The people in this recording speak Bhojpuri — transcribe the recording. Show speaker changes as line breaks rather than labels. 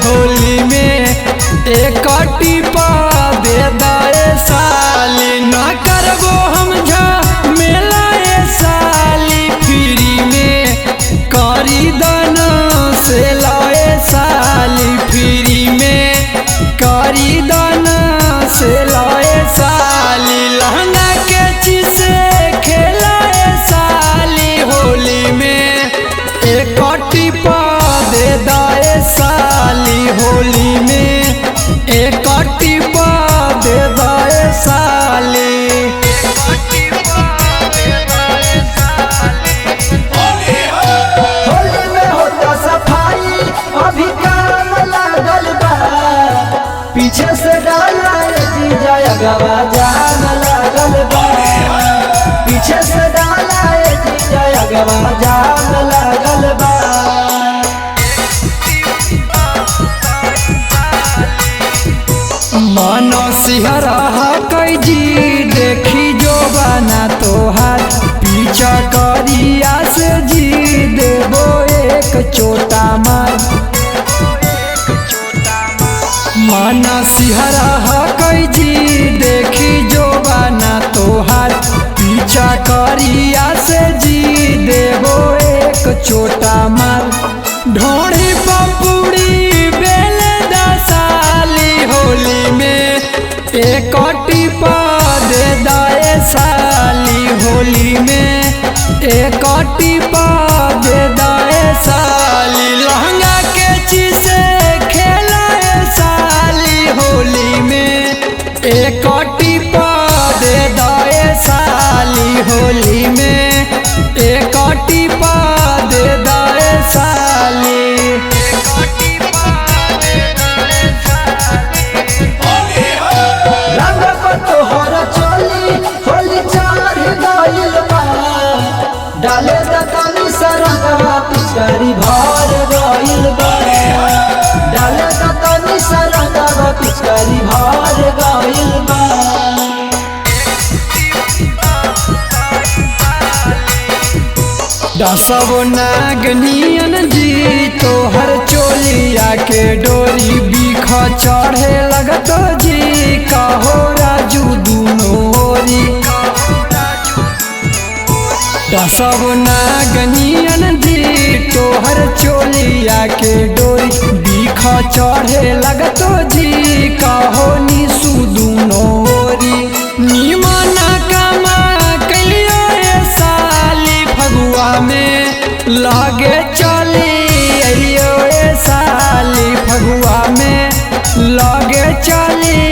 होली में एक टिपा दे दाए साली ना करबो हम झमेला ए साली फ्री में करी दाना से लाए साली फ्री में करी दाना से लाए साली लहंगा के चीज से खेलाए साली होली में एक टिपा दे दाए साली होली में एक टिपा दे दाए साली।
होली में होता सफाई अभी काम लागल बा पीछे से डाला जीजा अगवा जाम लागल बा पीछे से डाला जीजा अगवा जाम लागल बा।
मानो सिहरा कई जी देखी जो बना तोहार पीछा करिया से जी देबो एक चोटा मार माना सिहरा कई जी देखी जो बना तोहार पीछा करिया से जी देबो एक चोटा मार ढोड़ी पपुड़ी बेले दसाली होली में एक टिपा दे दाए साली होली में एक टिपा दे दाए साली लहंगा के चीज से खेलाए साली होली में एक टिपा दे दाए साली होली में एक टिपा दे दाए साली।
रंग पर तोहर चोली होली चार गइल बा डाले दतनी सरंगवा पिचकारी भर गइल बा डाले दतनी सरंगवा पिचकारी भर गइल बा।
दसब नागनियन जी तोहर चोलिया के डोरी बीख चढ़े लगत जी कहो राजू दुनोरी दसब नागनियन जी तोहर चोलिया के डोरी बीख चढ़े लगत जी कहो निसु दुनोरी निमन कमा कलियो ए साली फगुआ में लागे चली अइयो ए साली फगुआ में लागे चली